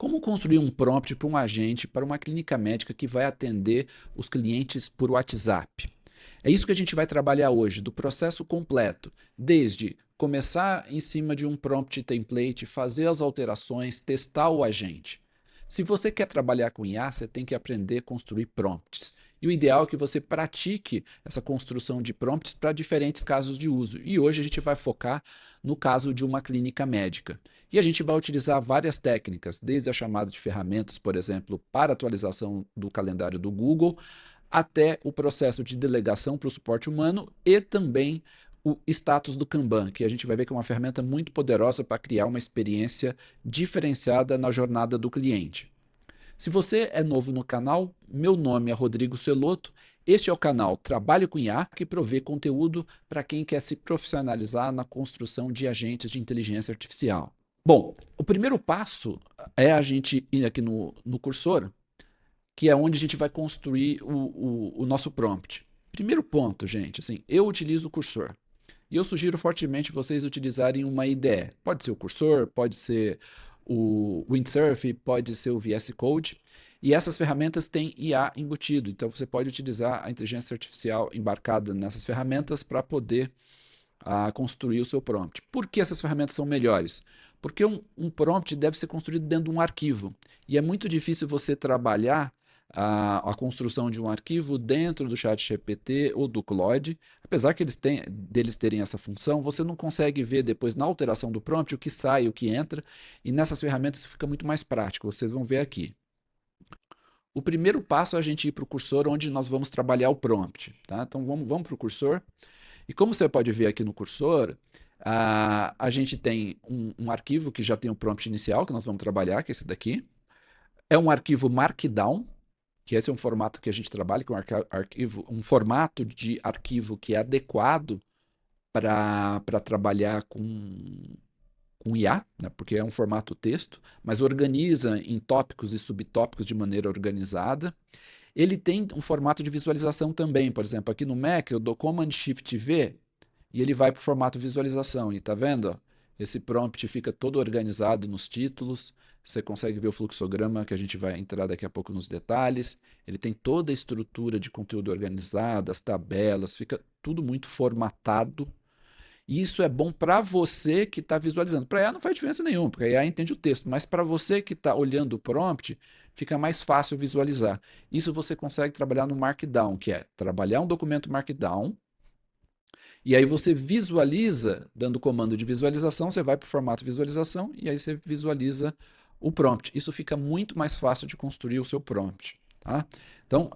Como construir um prompt para um agente, para uma clínica médica que vai atender os clientes por WhatsApp? É isso que a gente vai trabalhar hoje, do processo completo, desde começar em cima de um prompt template, fazer as alterações, testar o agente. Se você quer trabalhar com IA, você tem que aprender a construir prompts. E o ideal é que você pratique essa construção de prompts para diferentes casos de uso. E hoje a gente vai focar no caso de uma clínica médica. E a gente vai utilizar várias técnicas, desde a chamada de ferramentas, por exemplo, para atualização do calendário do Google, até o processo de delegação para o suporte humano e também o status do Kanban, que a gente vai ver que é uma ferramenta muito poderosa para criar uma experiência diferenciada na jornada do cliente. Se você é novo no canal, meu nome é Rodrigo Celoto. Este é o canal Trabalho com IA, que provê conteúdo para quem quer se profissionalizar na construção de agentes de inteligência artificial. Bom, o primeiro passo é a gente ir aqui no cursor, que é onde a gente vai construir o nosso prompt. Primeiro ponto, gente, assim, eu utilizo o cursor. E eu sugiro fortemente vocês utilizarem uma IDE. Pode ser o cursor, pode ser o Windsurf, pode ser o VS Code. E essas ferramentas têm IA embutido, então você pode utilizar a inteligência artificial embarcada nessas ferramentas para poder construir o seu prompt. Por que essas ferramentas são melhores? Porque um prompt deve ser construído dentro de um arquivo. E é muito difícil você trabalhar a construção de um arquivo dentro do ChatGPT ou do Claude. Apesar que deles terem essa função, você não consegue ver depois na alteração do prompt o que sai, o que entra. E nessas ferramentas fica muito mais prático. Vocês vão ver aqui. O primeiro passo é a gente ir para o cursor onde nós vamos trabalhar o prompt. Tá? Então vamos para o cursor. E como você pode ver aqui no cursor, a gente tem um arquivo que já tem o prompt inicial, que nós vamos trabalhar, que é esse daqui. É um arquivo Markdown, que esse é um formato que a gente trabalha, que é um formato de arquivo que é adequado para trabalhar com IA, né, porque é um formato texto, mas organiza em tópicos e subtópicos de maneira organizada. Ele tem um formato de visualização também, por exemplo, aqui no Mac eu dou Command Shift V e ele vai para o formato visualização. E tá vendo? Esse prompt fica todo organizado nos títulos. Você consegue ver o fluxograma que a gente vai entrar daqui a pouco nos detalhes. Ele tem toda a estrutura de conteúdo organizada, as tabelas, fica tudo muito formatado. E isso é bom para você que está visualizando. Para a IA não faz diferença nenhuma, porque a IA entende o texto, mas para você que está olhando o prompt, fica mais fácil visualizar. Isso você consegue trabalhar no Markdown, que é trabalhar um documento Markdown, e aí você visualiza, dando o comando de visualização, você vai para o formato visualização e aí você visualiza o prompt. Isso fica muito mais fácil de construir o seu prompt. Tá? Então,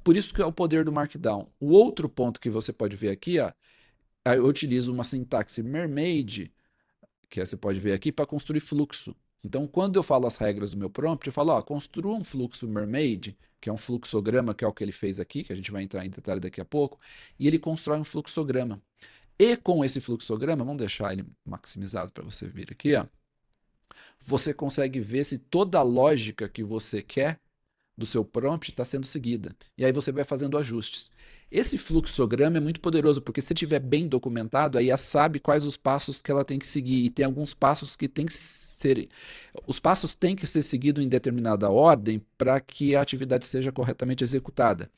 por isso que é o poder do Markdown. O outro ponto que você pode ver aqui, ó, eu utilizo uma sintaxe Mermaid, que você pode ver aqui, para construir fluxo. Então, quando eu falo as regras do meu prompt, eu falo, ó, construa um fluxo Mermaid, que é um fluxograma, que é o que ele fez aqui, que a gente vai entrar em detalhe daqui a pouco, e ele constrói um fluxograma. E com esse fluxograma, vamos deixar ele maximizado para você vir aqui, ó, você consegue ver se toda a lógica que você quer do seu prompt está sendo seguida. E aí você vai fazendo ajustes. Esse fluxograma é muito poderoso, porque se estiver bem documentado, a IA sabe quais os passos que ela tem que seguir. E tem alguns passos que tem que ser. Os passos têm que ser seguidos em determinada ordem para que a atividade seja corretamente executada.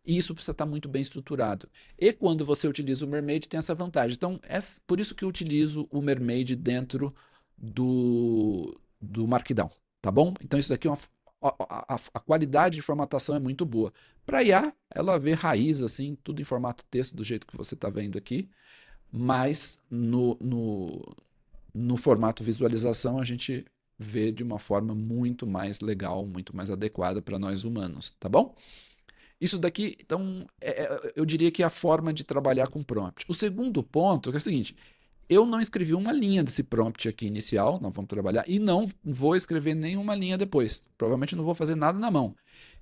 E isso precisa estar muito bem estruturado. E quando você utiliza o Mermaid, tem essa vantagem. Então, é por isso que eu utilizo o Mermaid dentro do Markdown. Tá bom? Então, isso daqui é uma a qualidade de formatação é muito boa. Para IA, ela vê raiz, assim, tudo em formato texto, do jeito que você está vendo aqui, mas no formato visualização a gente vê de uma forma muito mais legal, muito mais adequada para nós humanos, tá bom? Isso daqui, então, eu diria que é a forma de trabalhar com prompt. O segundo ponto é o seguinte: eu não escrevi uma linha desse prompt aqui inicial, nós vamos trabalhar, e não vou escrever nenhuma linha depois. Provavelmente não vou fazer nada na mão.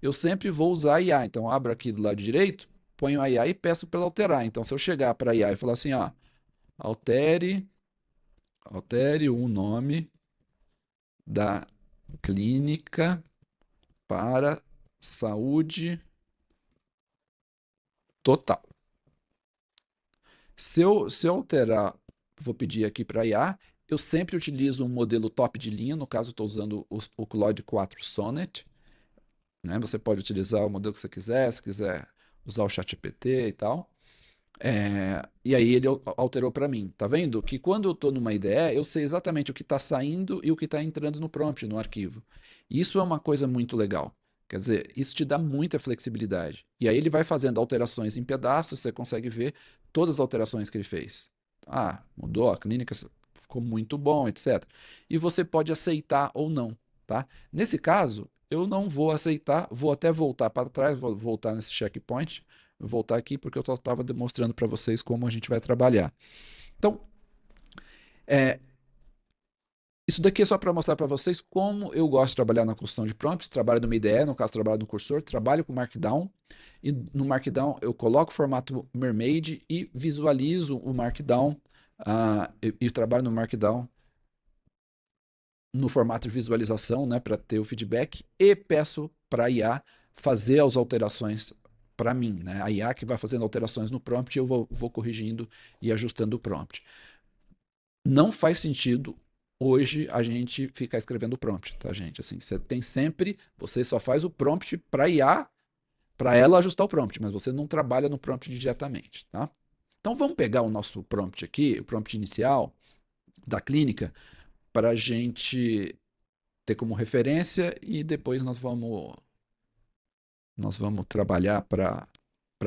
Eu sempre vou usar a IA. Então, abro aqui do lado direito, ponho a IA e peço para ela alterar. Então, se eu chegar para a IA e falar assim, ó, altere o nome da clínica para saúde total. Se eu alterar, vou pedir aqui para a IA, eu sempre utilizo um modelo top de linha, no caso estou usando o Claude 4 Sonnet, né? Você pode utilizar o modelo que você quiser, se quiser usar o ChatGPT e tal. E aí ele alterou para mim. Tá vendo? Que quando eu estou numa IDE, eu sei exatamente o que está saindo e o que está entrando no prompt, no arquivo. Isso é uma coisa muito legal. Quer dizer, isso te dá muita flexibilidade. E aí ele vai fazendo alterações em pedaços, você consegue ver todas as alterações que ele fez. Ah, mudou, a clínica ficou muito bom, etc. E você pode aceitar ou não, tá? Nesse caso, eu não vou aceitar, vou até voltar para trás, vou voltar nesse checkpoint, vou voltar aqui porque eu só estava demonstrando para vocês como a gente vai trabalhar. Então, é, isso daqui é só para mostrar para vocês como eu gosto de trabalhar na construção de prompts. Trabalho no IDE, no caso, trabalho no cursor, trabalho com Markdown. E no Markdown eu coloco o formato Mermaid e visualizo o Markdown. E trabalho no Markdown no formato de visualização, né, para ter o feedback. E peço para a IA fazer as alterações para mim. Né? A IA que vai fazendo alterações no prompt e eu vou corrigindo e ajustando o prompt. Não faz sentido hoje a gente ficar escrevendo prompt, tá, gente? Assim, você tem sempre, você só faz o prompt para IA, para ela ajustar o prompt, mas você não trabalha no prompt diretamente, tá? Então vamos pegar o nosso prompt aqui, o prompt inicial da clínica, para a gente ter como referência e depois nós vamos trabalhar para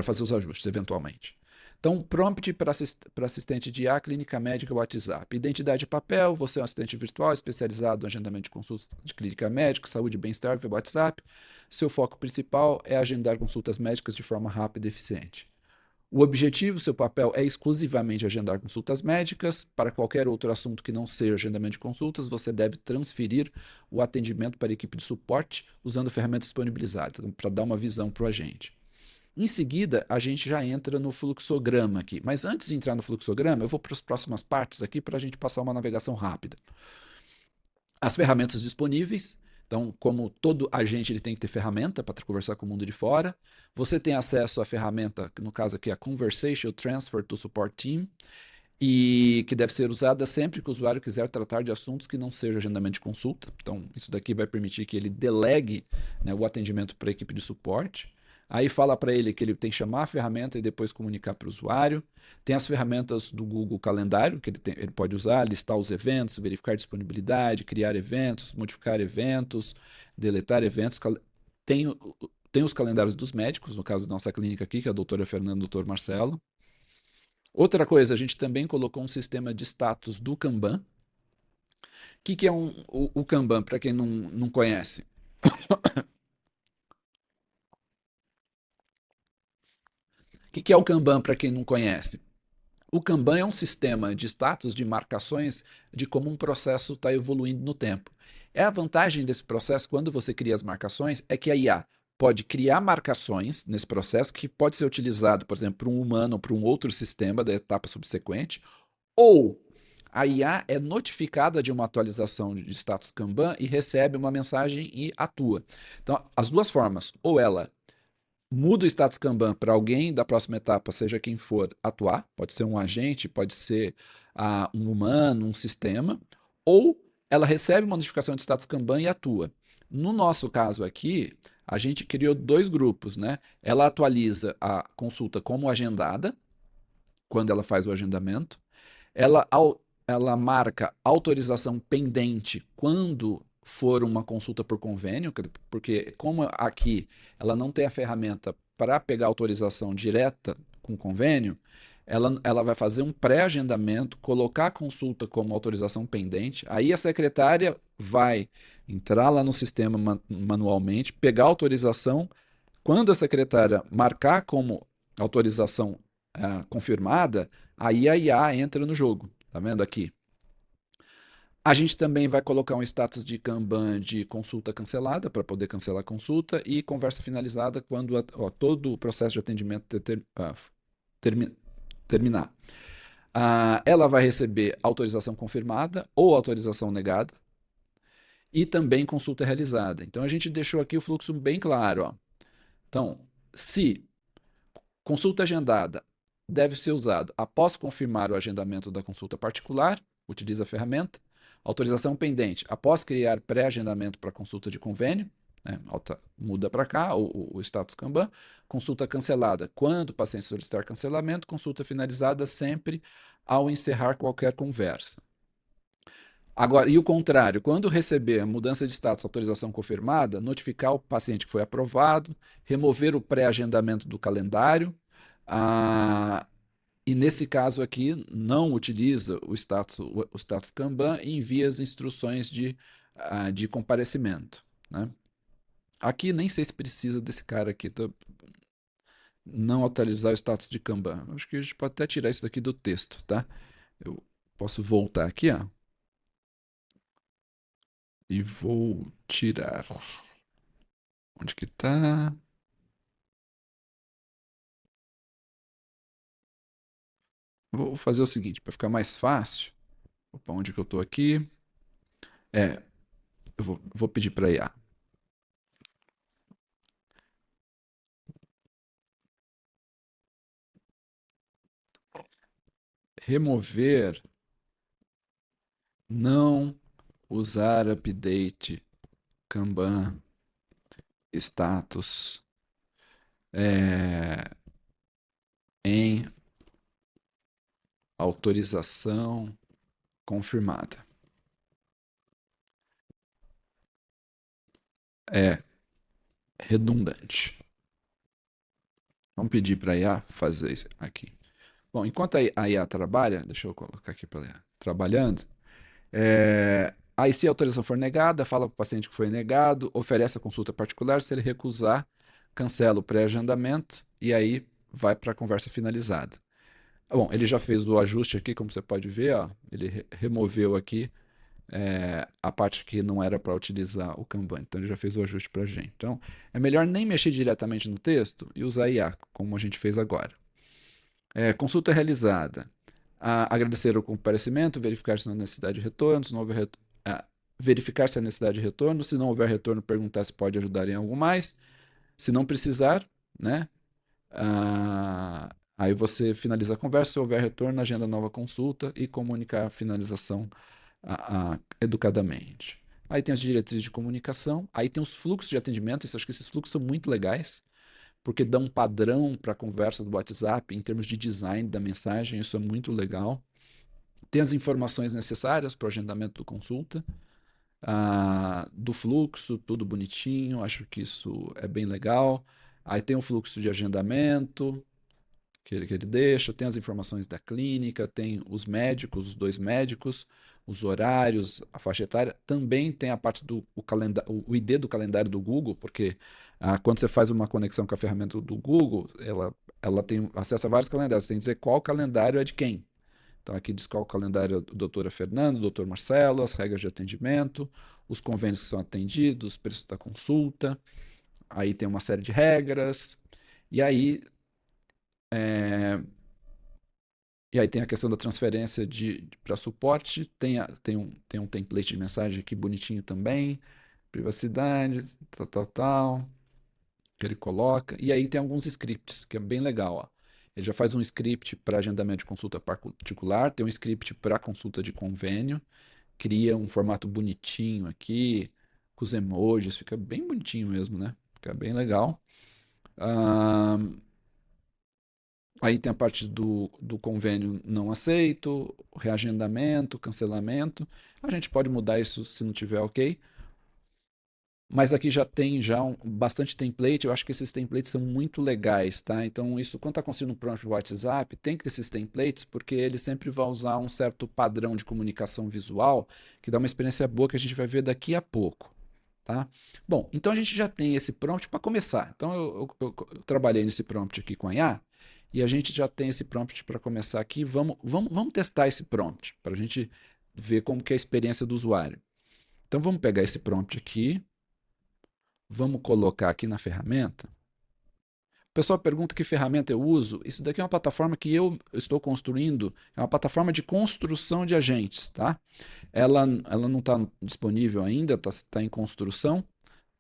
fazer os ajustes eventualmente. Então, prompt para assistente de IA, clínica médica, WhatsApp. Identidade de papel, você é um assistente virtual especializado no agendamento de consultas de clínica médica, saúde e bem-estar via WhatsApp. Seu foco principal é agendar consultas médicas de forma rápida e eficiente. O objetivo, seu papel é exclusivamente agendar consultas médicas. Para qualquer outro assunto que não seja agendamento de consultas, você deve transferir o atendimento para a equipe de suporte usando ferramentas disponibilizadas, para dar uma visão para o agente. Em seguida, a gente já entra no fluxograma aqui. Mas antes de entrar no fluxograma, eu vou para as próximas partes aqui para a gente passar uma navegação rápida. As ferramentas disponíveis. Então, como todo agente ele tem que ter ferramenta para conversar com o mundo de fora. Você tem acesso à ferramenta, no caso aqui, a Conversation Transfer to Support Team, e que deve ser usada sempre que o usuário quiser tratar de assuntos que não sejam agendamento de consulta. Então, isso daqui vai permitir que ele delegue, né, o atendimento para a equipe de suporte. Aí fala para ele que ele tem que chamar a ferramenta e depois comunicar para o usuário. Tem as ferramentas do Google Calendário, que ele pode usar, listar os eventos, verificar disponibilidade, criar eventos, modificar eventos, deletar eventos. Tem, tem os calendários dos médicos, no caso da nossa clínica aqui, que é a doutora Fernanda e o doutor Marcelo. Outra coisa, a gente também colocou um sistema de status do Kanban. O que é o Kanban, para quem não conhece? O que é o Kanban, para quem não conhece? O Kanban é um sistema de status, de marcações, de como um processo está evoluindo no tempo. A vantagem desse processo, quando você cria as marcações, é que a IA pode criar marcações nesse processo que pode ser utilizado, por exemplo, para um humano ou para um outro sistema da etapa subsequente, ou a IA é notificada de uma atualização de status Kanban e recebe uma mensagem e atua. Então, as duas formas, ou ela muda o status Kanban para alguém da próxima etapa, seja quem for, atuar, pode ser um agente, pode ser um humano, um sistema, ou ela recebe uma notificação de status Kanban e atua. No nosso caso aqui, a gente criou dois grupos, né? Ela atualiza a consulta como agendada, quando ela faz o agendamento, ela, ela marca autorização pendente quando for uma consulta por convênio, porque como aqui ela não tem a ferramenta para pegar autorização direta com convênio, ela vai fazer um pré-agendamento, colocar a consulta como autorização pendente, aí a secretária vai entrar lá no sistema manualmente, pegar a autorização, quando a secretária marcar como autorização confirmada, aí a IA entra no jogo. Tá vendo aqui? A gente também vai colocar um status de Kanban de consulta cancelada, para poder cancelar a consulta, e conversa finalizada quando todo o processo de atendimento terminar. Ela vai receber autorização confirmada ou autorização negada, e também consulta realizada. Então a gente deixou aqui o fluxo bem claro. Ó. Então, se consulta agendada deve ser usado após confirmar o agendamento da consulta particular, utiliza a ferramenta. Autorização pendente, após criar pré-agendamento para consulta de convênio, né, muda para cá o status Kanban. Consulta cancelada, quando o paciente solicitar cancelamento. Consulta finalizada sempre ao encerrar qualquer conversa. Agora, e o contrário, quando receber a mudança de status, autorização confirmada, notificar o paciente que foi aprovado, remover o pré-agendamento do calendário, e nesse caso aqui não utiliza o status Kanban e envia as instruções de comparecimento, né? Aqui nem sei se precisa desse cara aqui, não atualizar o status de Kanban. Acho que a gente pode até tirar isso daqui do texto, tá? Eu posso voltar aqui, ó, e vou tirar. Onde que tá? Vou fazer o seguinte, para ficar mais fácil. Opa, onde que eu tô aqui? Eu vou pedir para IA. Remover, não usar update Kanban status em autorização confirmada. É redundante. Vamos pedir para a IA fazer isso aqui. Bom, enquanto a IA trabalha, deixa eu colocar aqui para a IA trabalhando. Aí, se a autorização for negada, fala para o paciente que foi negado, oferece a consulta particular. Se ele recusar, cancela o pré-agendamento e aí vai para a conversa finalizada. Bom, ele já fez o ajuste aqui, como você pode ver, ó, ele removeu aqui a parte que não era para utilizar o Kanban. Então ele já fez o ajuste para a gente. Então é melhor nem mexer diretamente no texto e usar IA, como a gente fez agora. Consulta realizada. Agradecer o comparecimento, verificar se não há necessidade de retorno, se não houver verificar se há necessidade de retorno, se não houver retorno, perguntar se pode ajudar em algo mais. Se não precisar, né? Aí você finaliza a conversa, se houver retorno, agenda nova consulta e comunica a finalização educadamente. Aí tem as diretrizes de comunicação, aí tem os fluxos de atendimento. Acho que esses fluxos são muito legais, porque dão um padrão para a conversa do WhatsApp em termos de design da mensagem. Isso é muito legal. Tem as informações necessárias para o agendamento do consulta, do fluxo, tudo bonitinho. Acho que isso é bem legal. Aí tem o fluxo de agendamento que ele deixa, tem as informações da clínica, tem os médicos, os 2 médicos, os horários, a faixa etária. Também tem a parte do o ID do calendário do Google, porque quando você faz uma conexão com a ferramenta do Google, ela tem acesso a vários calendários. Você tem que dizer qual calendário é de quem. Então aqui diz qual o calendário da doutora Fernanda, do doutor Marcelo, as regras de atendimento, os convênios que são atendidos, preço da consulta. Aí tem uma série de regras. E aí tem a questão da transferência para suporte, tem um template de mensagem aqui bonitinho também, privacidade, tal, que ele coloca. E aí tem alguns scripts, que é bem legal, ó. Ele já faz um script para agendamento de consulta particular, tem um script para consulta de convênio, cria um formato bonitinho aqui, com os emojis, fica bem bonitinho mesmo, né? Fica bem legal. Aí tem a parte do convênio não aceito, reagendamento, cancelamento. A gente pode mudar isso se não tiver ok. Mas aqui já tem bastante template. Eu acho que esses templates são muito legais, tá? Então, isso, quando está construindo um prompt do WhatsApp, tem que ter esses templates, porque ele sempre vai usar um certo padrão de comunicação visual que dá uma experiência boa que a gente vai ver daqui a pouco, tá? Bom, então a gente já tem esse prompt para começar. Então, eu trabalhei nesse prompt aqui com a IA e a gente já tem esse prompt para começar aqui. Vamos testar esse prompt para a gente ver como que é a experiência do usuário. Então, vamos pegar esse prompt aqui. Vamos colocar aqui na ferramenta. O pessoal pergunta que ferramenta eu uso. Isso daqui é uma plataforma que eu estou construindo. É uma plataforma de construção de agentes, tá? Ela não está disponível ainda, está em construção.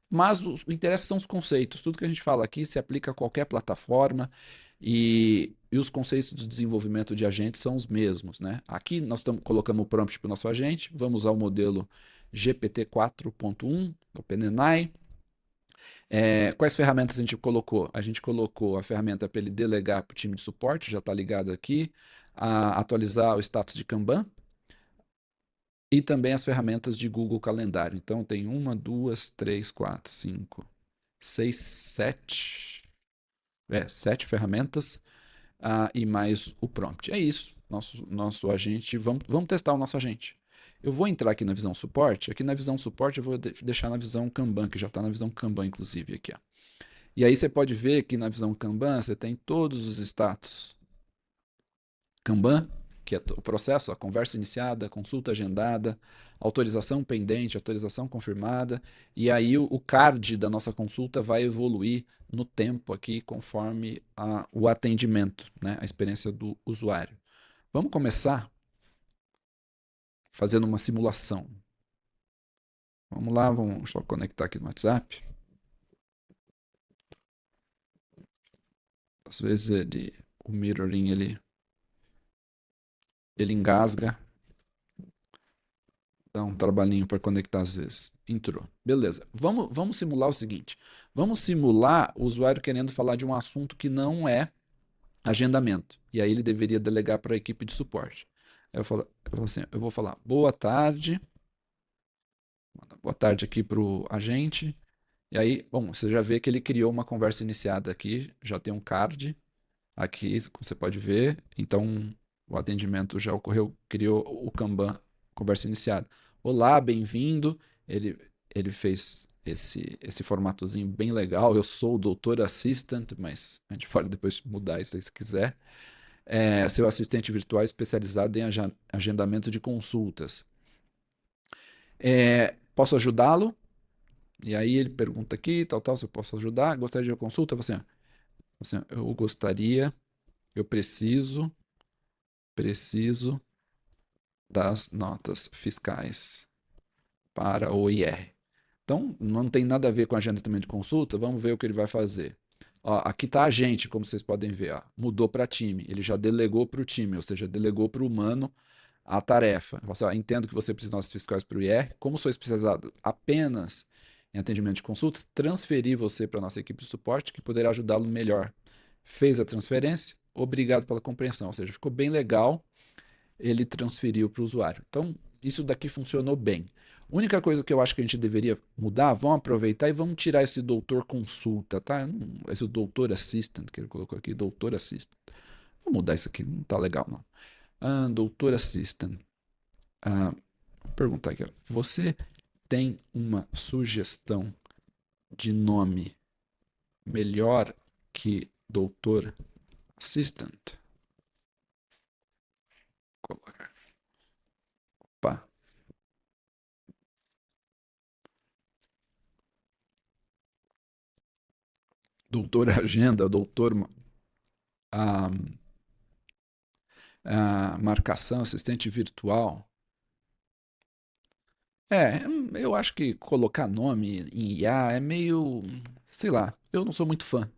Mas o interesse são os conceitos. Tudo que a gente fala aqui se aplica a qualquer plataforma. E os conceitos de desenvolvimento de agentes são os mesmos, né? Aqui nós colocamos o prompt para o nosso agente, vamos usar o modelo GPT 4.1 do OpenAI. Quais ferramentas a gente colocou? A gente colocou a ferramenta para ele delegar para o time de suporte, já está ligado aqui, atualizar o status de Kanban, e também as ferramentas de Google Calendário. Então tem uma, duas, três, quatro, cinco, seis, sete. Sete ferramentas e mais o prompt. É isso. Nosso agente. Vamos testar o nosso agente. Eu vou entrar aqui na visão suporte. Aqui na visão suporte eu vou deixar na visão Kanban, que já está na visão Kanban, inclusive, aqui. Ó. E aí você pode ver que na visão Kanban você tem todos os status. Kanban, que é o processo, a conversa iniciada, consulta agendada, autorização pendente, autorização confirmada, e aí o card da nossa consulta vai evoluir no tempo aqui conforme o atendimento, né, a experiência do usuário. Vamos começar fazendo uma simulação. Vamos lá, vamos só conectar aqui no WhatsApp. Às vezes o mirroring ele engasga. Dá um trabalhinho para conectar às vezes. Entrou. Beleza. Vamos simular o seguinte. Vamos simular o usuário querendo falar de um assunto que não é agendamento. E aí ele deveria delegar para a equipe de suporte. Eu vou falar, boa tarde. Boa tarde aqui para o agente. E aí, bom, você já vê que ele criou uma conversa iniciada aqui. Já tem um card aqui, como você pode ver. Então, o atendimento já ocorreu, criou o Kanban, conversa iniciada. Olá, bem-vindo. Ele, ele fez esse formatozinho bem legal. Eu sou o Doutor Assistant, mas a gente pode depois mudar isso aí se quiser. Seu assistente virtual especializado em agendamento de consultas. Posso ajudá-lo? E aí ele pergunta aqui, tal, se eu posso ajudar. Gostaria de uma consulta? Eu gostaria, eu preciso das notas fiscais para o IR. Então, não tem nada a ver com agendamento de consulta, vamos ver o que ele vai fazer. Ó, aqui está a gente, como vocês podem ver, ó, mudou para time, ele já delegou para o time, ou seja, delegou para o humano a tarefa. Entendo que você precisa de notas fiscais para o IR, como sou especializado apenas em atendimento de consultas, transferi você para a nossa equipe de suporte, que poderá ajudá-lo melhor. Fez a transferência, obrigado pela compreensão, ou seja, ficou bem legal, ele transferiu para o usuário. Então, isso daqui funcionou bem. A única coisa que eu acho que a gente deveria mudar, vamos aproveitar e vamos tirar esse doutor consulta, tá? Esse doutor assistant que ele colocou aqui, doutor assistant. Vou mudar isso aqui, não tá legal não. Doutor assistant. Vou perguntar aqui, ó. Você tem uma sugestão de nome melhor que doutor assistant? Colocar. Opa. Doutor agenda, doutor a, a marcação, assistente virtual. Eu acho que colocar nome em IA é meio, sei lá, eu não sou muito fã.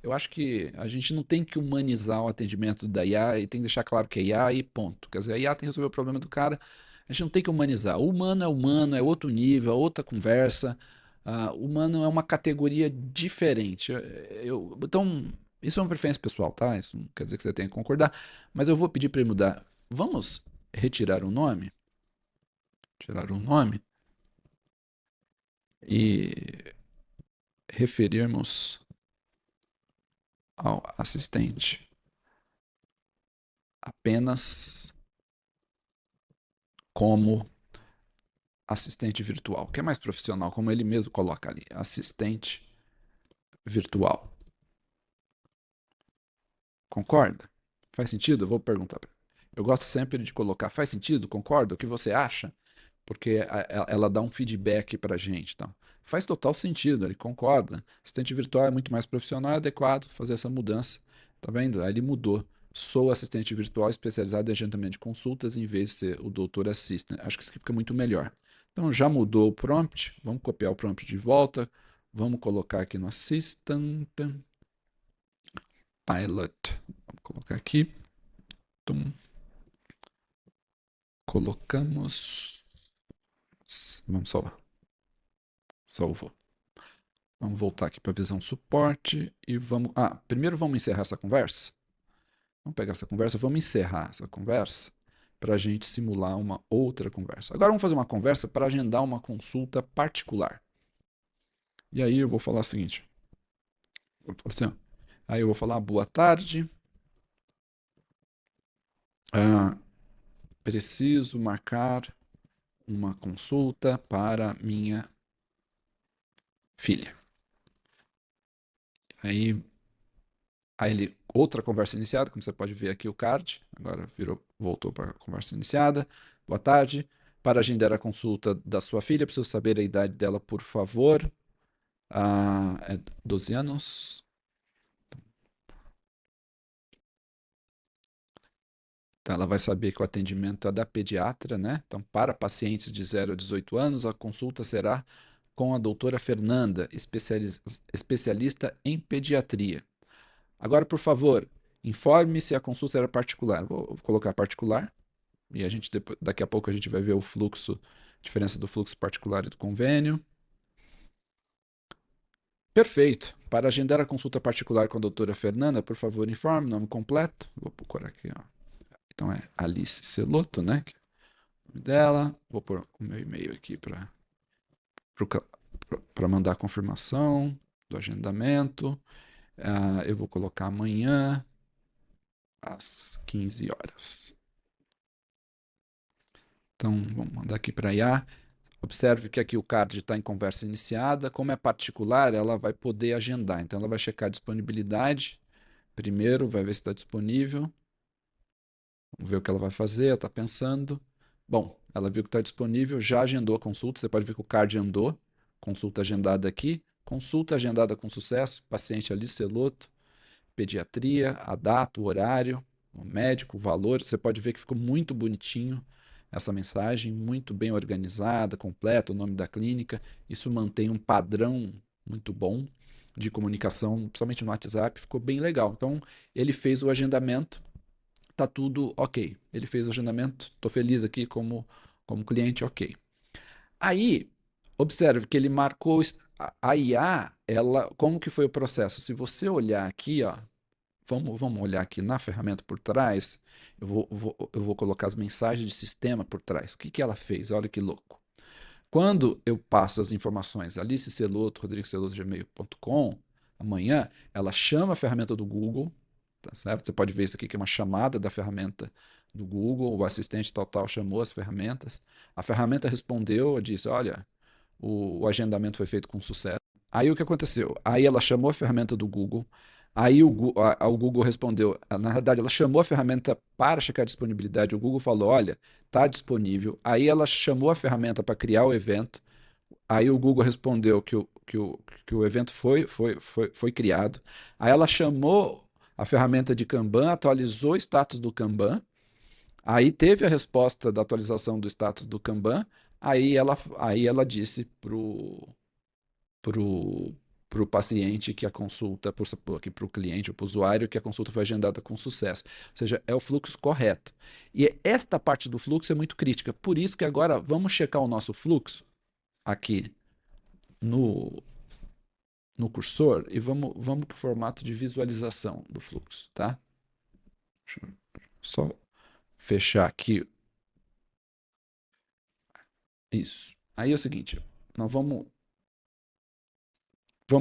Eu acho que a gente não tem que humanizar o atendimento da IA e tem que deixar claro que é IA e ponto. Quer dizer, a IA tem que resolver o problema do cara, a gente não tem que humanizar. O humano, é outro nível, é outra conversa. O humano é uma categoria diferente. Então, isso é uma preferência pessoal, tá? Isso não quer dizer que você tenha que concordar, mas eu vou pedir para ele mudar. Vamos retirar o nome? Tirar o nome e referirmos ao assistente apenas como assistente virtual, que é mais profissional, como ele mesmo coloca ali, assistente virtual. Concorda? Faz sentido? Eu vou perguntar. Eu gosto sempre de colocar, faz sentido? Concorda? O que você acha? Porque ela dá um feedback para a gente. Então, faz total sentido, ele concorda. Assistente virtual é muito mais profissional, é adequado fazer essa mudança. Tá vendo? Aí ele mudou. Sou assistente virtual especializado em agendamento de consultas em vez de ser o doutor assistant. Acho que isso fica muito melhor. Então já mudou o prompt. Vamos copiar o prompt de volta. Vamos colocar aqui no assistant. Pilot. Vamos colocar aqui. Tum. Colocamos. Vamos salvar. Salvou. Vamos voltar aqui para a visão suporte e vamos. Primeiro vamos encerrar essa conversa. Vamos pegar essa conversa, vamos encerrar essa conversa para a gente simular uma outra conversa. Agora vamos fazer uma conversa para agendar uma consulta particular. E aí eu vou falar o seguinte. Assim, aí eu vou falar boa tarde. Preciso marcar uma consulta para minha filha. Aí outra conversa iniciada, como você pode ver aqui o card, agora voltou para a conversa iniciada. Boa tarde. Para agendar a consulta da sua filha, preciso saber a idade dela, por favor. É 12 anos. Então, ela vai saber que o atendimento é da pediatra, né? Então, para pacientes de 0 a 18 anos, a consulta será com a doutora Fernanda, especialista em pediatria. Agora, por favor, informe se a consulta era particular. Vou colocar particular e daqui a pouco a gente vai ver o fluxo, diferença do fluxo particular e do convênio. Perfeito. Para agendar a consulta particular com a doutora Fernanda, por favor, informe o nome completo. Vou procurar aqui, ó. Então é Alice Celoto, né? O nome dela. Vou pôr o meu e-mail aqui para mandar a confirmação do agendamento. Eu vou colocar amanhã às 15 horas. Então, vamos mandar aqui para a IA. Observe que aqui o card está em conversa iniciada. Como é particular, ela vai poder agendar. Então, ela vai checar a disponibilidade. Primeiro, vai ver se está disponível. Vamos ver o que ela vai fazer. Ela está pensando. Bom, ela viu que está disponível, já agendou a consulta. Você pode ver que o card andou. Consulta agendada aqui. Consulta agendada com sucesso. Paciente Alice Celoto. Pediatria, a data, o horário, o médico, o valor. Você pode ver que ficou muito bonitinho essa mensagem, muito bem organizada, completa, o nome da clínica. Isso mantém um padrão muito bom de comunicação, principalmente no WhatsApp, ficou bem legal. Então, ele fez o agendamento, tá tudo ok. Ele fez o agendamento, estou feliz aqui como cliente, ok. Aí, observe que ele marcou a IA, como que foi o processo? Se você olhar aqui, ó, vamos olhar aqui na ferramenta por trás, eu vou colocar as mensagens de sistema por trás. O que ela fez? Olha que louco. Quando eu passo as informações Alice Celoto, rodrigoceloto@gmail.com, amanhã, ela chama a ferramenta do Google, tá certo? Você pode ver isso aqui que é uma chamada da ferramenta do Google, o assistente tal chamou as ferramentas, a ferramenta respondeu, disse, olha, o agendamento foi feito com sucesso. Aí o que aconteceu? Aí ela chamou a ferramenta do Google, aí o Google respondeu, na verdade ela chamou a ferramenta para checar a disponibilidade, o Google falou, olha, está disponível. Aí ela chamou a ferramenta para criar o evento, aí o Google respondeu que o evento foi criado, aí ela chamou a ferramenta de Kanban, atualizou o status do Kanban, aí teve a resposta da atualização do status do Kanban, aí ela disse pro paciente que a consulta, para o cliente ou para o usuário, que a consulta foi agendada com sucesso. Ou seja, é o fluxo correto. E esta parte do fluxo é muito crítica. Por isso que agora vamos checar o nosso fluxo aqui no cursor e vamos para o formato de visualização do fluxo, tá? Deixa eu só fechar aqui. Isso. Aí é o seguinte, nós vamos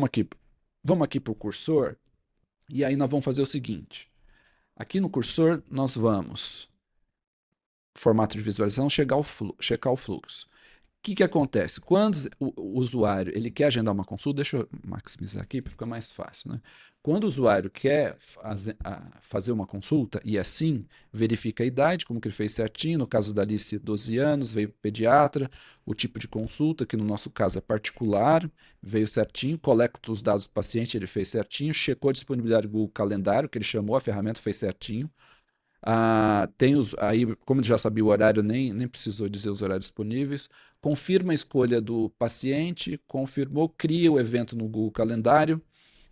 aqui, vamos aqui para o cursor e aí nós vamos fazer o seguinte. Aqui no cursor nós vamos, formato de visualização, checar o fluxo. O que acontece? Quando o usuário ele quer agendar uma consulta, deixa eu maximizar aqui para ficar mais fácil, né? Quando o usuário quer fazer uma consulta, e assim verifica a idade, como que ele fez certinho, no caso da Alice, 12 anos, veio pediatra, o tipo de consulta, que no nosso caso é particular, veio certinho, coleta os dados do paciente, ele fez certinho, checou a disponibilidade do Google Calendário, que ele chamou a ferramenta, fez certinho. Aí, como ele já sabia o horário, nem precisou dizer os horários disponíveis. Confirma a escolha do paciente, confirmou, cria o evento no Google Calendário.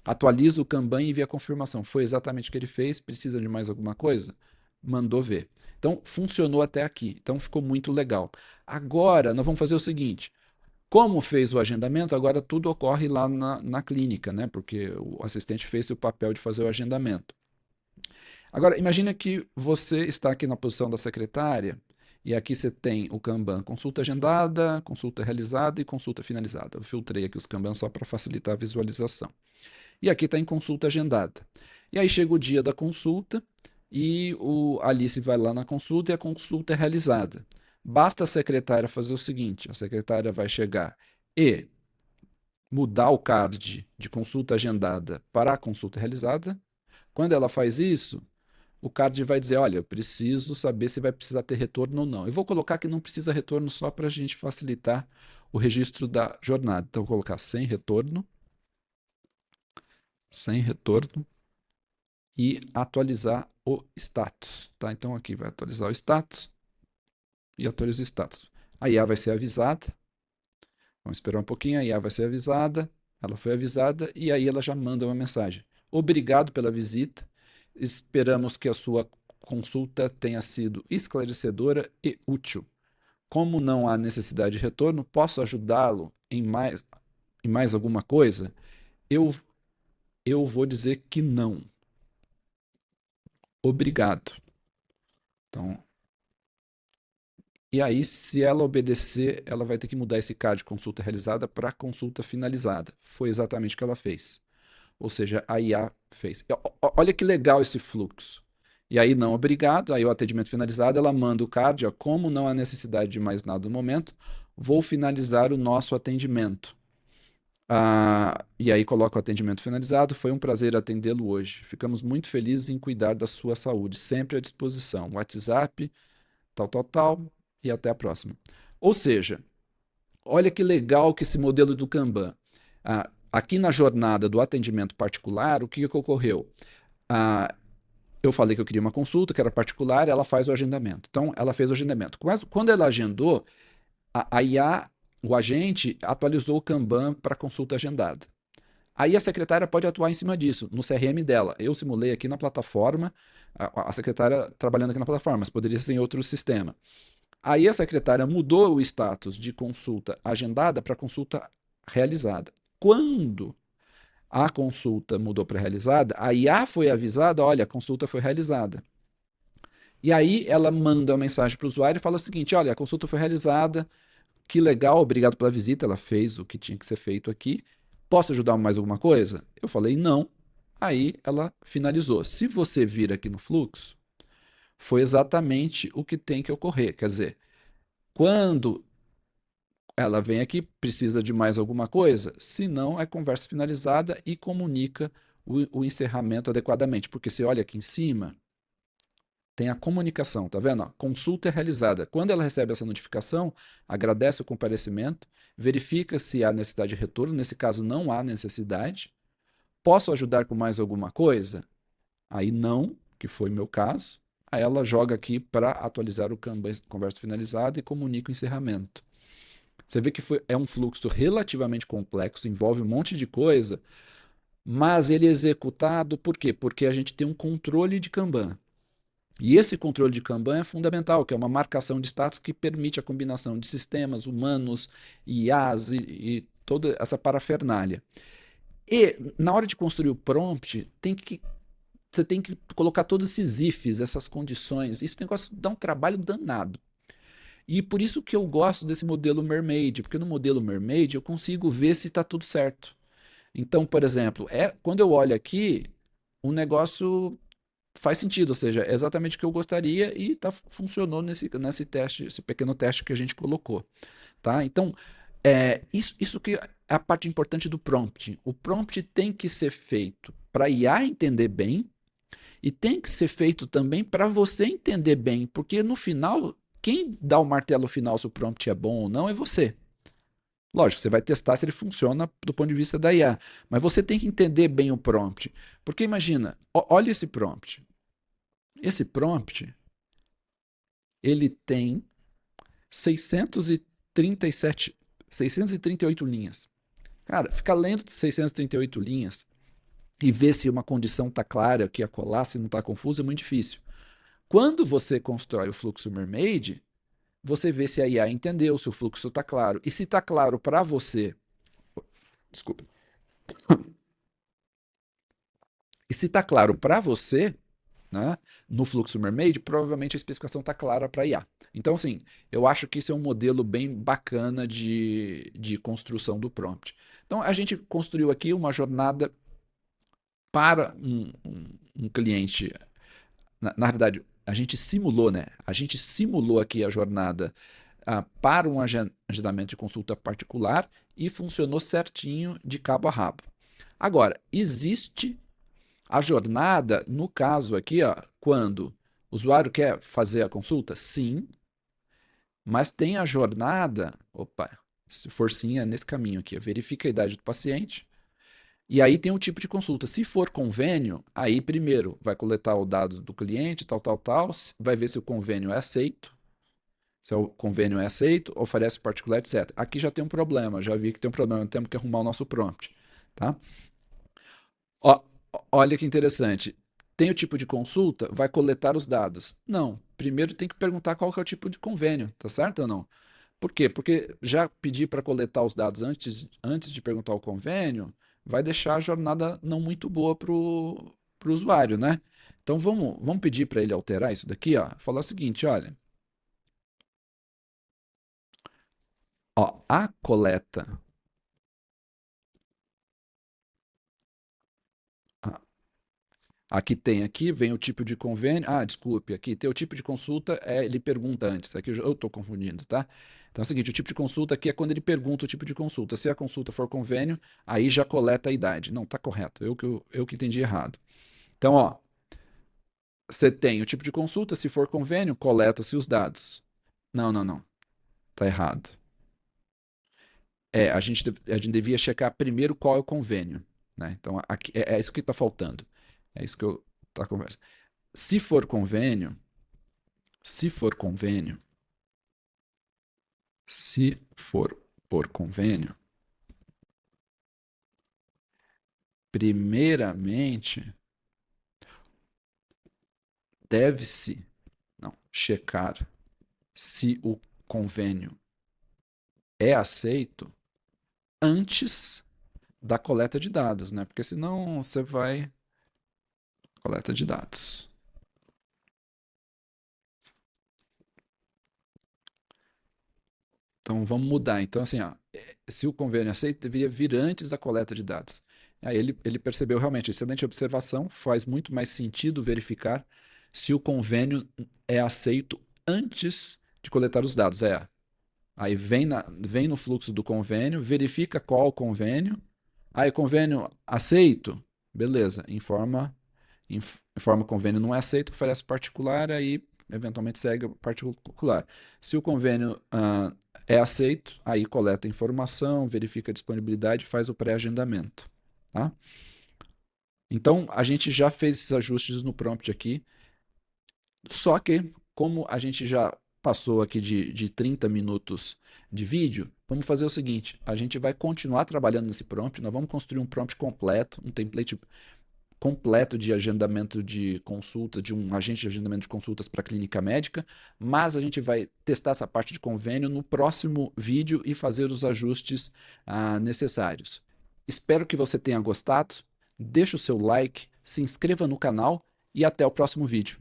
atualiza o Kanban e envia a confirmação. Foi exatamente o que ele fez, precisa de mais alguma coisa? Mandou ver. Então, funcionou até aqui. Então, ficou muito legal. Agora, nós vamos fazer o seguinte. Como fez o agendamento, agora tudo ocorre lá na clínica, né? Porque o assistente fez o papel de fazer o agendamento. Agora, imagina que você está aqui na posição da secretária e aqui você tem o Kanban, consulta agendada, consulta realizada e consulta finalizada. Eu filtrei aqui os Kanban só para facilitar a visualização. E aqui está em consulta agendada. E aí chega o dia da consulta e o Alice vai lá na consulta e a consulta é realizada. Basta a secretária fazer o seguinte: a secretária vai chegar e mudar o card de consulta agendada para a consulta realizada. Quando ela faz isso, o card vai dizer: olha, eu preciso saber se vai precisar ter retorno ou não. Eu vou colocar que não precisa retorno só para a gente facilitar o registro da jornada. Então, eu vou colocar sem retorno e atualizar o status. Tá? Então, aqui vai atualizar o status e atualiza o status. A IA vai ser avisada. Vamos esperar um pouquinho, a IA vai ser avisada. Ela foi avisada e aí ela já manda uma mensagem. Obrigado pela visita. Esperamos que a sua consulta tenha sido esclarecedora e útil. Como não há necessidade de retorno, posso ajudá-lo em mais alguma coisa? Eu, eu vou dizer que não. Obrigado. Então, e aí, se ela obedecer, ela vai ter que mudar esse card de consulta realizada para consulta finalizada. Foi exatamente o que ela fez. Ou seja, a IA fez. Olha que legal esse fluxo. E aí, não, obrigado. Aí o atendimento finalizado, ela manda o card, ó, como não há necessidade de mais nada no momento, vou finalizar o nosso atendimento. E aí coloca o atendimento finalizado. Foi um prazer atendê-lo hoje. Ficamos muito felizes em cuidar da sua saúde, sempre à disposição. WhatsApp, tal, tal, tal, e até a próxima. Ou seja, olha que legal que esse modelo do Kanban. Aqui na jornada do atendimento particular, o que ocorreu? Eu falei que eu queria uma consulta, que era particular, ela faz o agendamento. Então, ela fez o agendamento. Mas quando ela agendou, a IA, o agente, atualizou o Kanban para consulta agendada. Aí a secretária pode atuar em cima disso, no CRM dela. Eu simulei aqui na plataforma, a secretária trabalhando aqui na plataforma, mas poderia ser em outro sistema. Aí a secretária mudou o status de consulta agendada para consulta realizada. Quando a consulta mudou para realizada, a IA foi avisada: olha, a consulta foi realizada. E aí ela manda uma mensagem para o usuário e fala o seguinte: olha, a consulta foi realizada, que legal, obrigado pela visita, ela fez o que tinha que ser feito aqui. Posso ajudar mais alguma coisa? Eu falei não. Aí ela finalizou. Se você vir aqui no fluxo, foi exatamente o que tem que ocorrer. Quer dizer, quando ela vem aqui, precisa de mais alguma coisa? Se não, é conversa finalizada e comunica o encerramento adequadamente. Porque você olha aqui em cima, tem a comunicação, tá vendo? Consulta é realizada. Quando ela recebe essa notificação, agradece o comparecimento, verifica se há necessidade de retorno. Nesse caso, não há necessidade. Posso ajudar com mais alguma coisa? Aí não, que foi meu caso. Aí ela joga aqui para atualizar o Kanban, conversa finalizada e comunica o encerramento. Você vê que é um fluxo relativamente complexo, envolve um monte de coisa, mas ele é executado por quê? Porque a gente tem um controle de Kanban. E esse controle de Kanban é fundamental, que é uma marcação de status que permite a combinação de sistemas humanos, IAs e toda essa parafernália. E na hora de construir o prompt, você tem que colocar todos esses ifs, essas condições. Esse negócio dá um trabalho danado. E por isso que eu gosto desse modelo Mermaid, porque no modelo Mermaid eu consigo ver se está tudo certo. Então, por exemplo, quando eu olho aqui, o negócio faz sentido, ou seja, é exatamente o que eu gostaria e funcionou nesse teste, esse pequeno teste que a gente colocou. Tá? Então, isso que é a parte importante do prompt. O prompt tem que ser feito para a IA entender bem e tem que ser feito também para você entender bem, porque no final, quem dá o martelo final se o prompt é bom ou não é você. Lógico, você vai testar se ele funciona do ponto de vista da IA, mas você tem que entender bem o prompt. Porque imagina, olha esse prompt. Esse prompt, ele tem 638 linhas. Cara, ficar lendo 638 linhas e ver se uma condição está clara, que acolá, se não está confuso, é muito difícil. Quando você constrói o fluxo Mermaid, você vê se a IA entendeu, se o fluxo está claro. E se está claro para você, desculpa, e se está claro para você, né, no fluxo Mermaid, provavelmente a especificação está clara para IA. Então, assim, eu acho que isso é um modelo bem bacana de construção do prompt. Então, a gente construiu aqui uma jornada para um cliente. Na realidade, a gente simulou, né? A gente simulou aqui a jornada para um agendamento de consulta particular e funcionou certinho de cabo a rabo. Agora, existe a jornada, no caso aqui, ó, quando o usuário quer fazer a consulta? Sim, mas tem a jornada, opa, se for sim, é nesse caminho aqui, verifica a idade do paciente, e aí tem um tipo de consulta. Se for convênio, aí primeiro vai coletar o dado do cliente, tal, vai ver se o convênio é aceito, se o convênio é aceito, oferece particular, etc. Aqui já tem um problema, já vi que tem um problema, temos que arrumar o nosso prompt, tá? Ó, olha que interessante. Tem o tipo de consulta, vai coletar os dados. Não, primeiro tem que perguntar qual que é o tipo de convênio, tá certo ou não? Por quê? Porque já pedir para coletar os dados antes de perguntar o convênio vai deixar a jornada não muito boa para o usuário, né? Então vamos pedir para ele alterar isso daqui, ó. Falar o seguinte, olha, ó, a coleta, ah, aqui tem aqui, vem o tipo de convênio. Ah, desculpe, aqui tem o tipo de consulta, ele pergunta antes. Aqui eu estou confundindo, tá? Então é o seguinte, o tipo de consulta aqui é quando ele pergunta o tipo de consulta. Se a consulta for convênio, aí já coleta a idade. Não, tá correto. Eu que entendi errado. Então, ó, você tem o tipo de consulta, se for convênio, coleta-se os dados. Não, não, não. Tá errado. A gente devia checar primeiro qual é o convênio, né? Então, aqui, é isso que está faltando. É isso que eu tá conversa. Se for convênio, se for convênio, se for por convênio, primeiramente deve-se, não, checar se o convênio é aceito antes da coleta de dados, né? Porque senão você vai coleta de dados. Então vamos mudar. Então, assim, ó, se o convênio é aceito, deveria vir antes da coleta de dados. Aí ele percebeu realmente, excelente observação, faz muito mais sentido verificar se o convênio é aceito antes de coletar os dados. Aí vem no fluxo do convênio, verifica qual o convênio. Aí, convênio aceito? Beleza, informa o convênio não é aceito, oferece particular, aí eventualmente segue o particular. Se o convênio é aceito, aí coleta a informação, verifica a disponibilidade e faz o pré-agendamento. Tá? Então, a gente já fez esses ajustes no prompt aqui, só que, como a gente já passou aqui de 30 minutos de vídeo, vamos fazer o seguinte, a gente vai continuar trabalhando nesse prompt, nós vamos construir um prompt completo, um template completo de agendamento de consulta, de um agente de agendamento de consultas para a clínica médica, mas a gente vai testar essa parte de convênio no próximo vídeo e fazer os ajustes necessários. Espero que você tenha gostado, deixe o seu like, se inscreva no canal e até o próximo vídeo.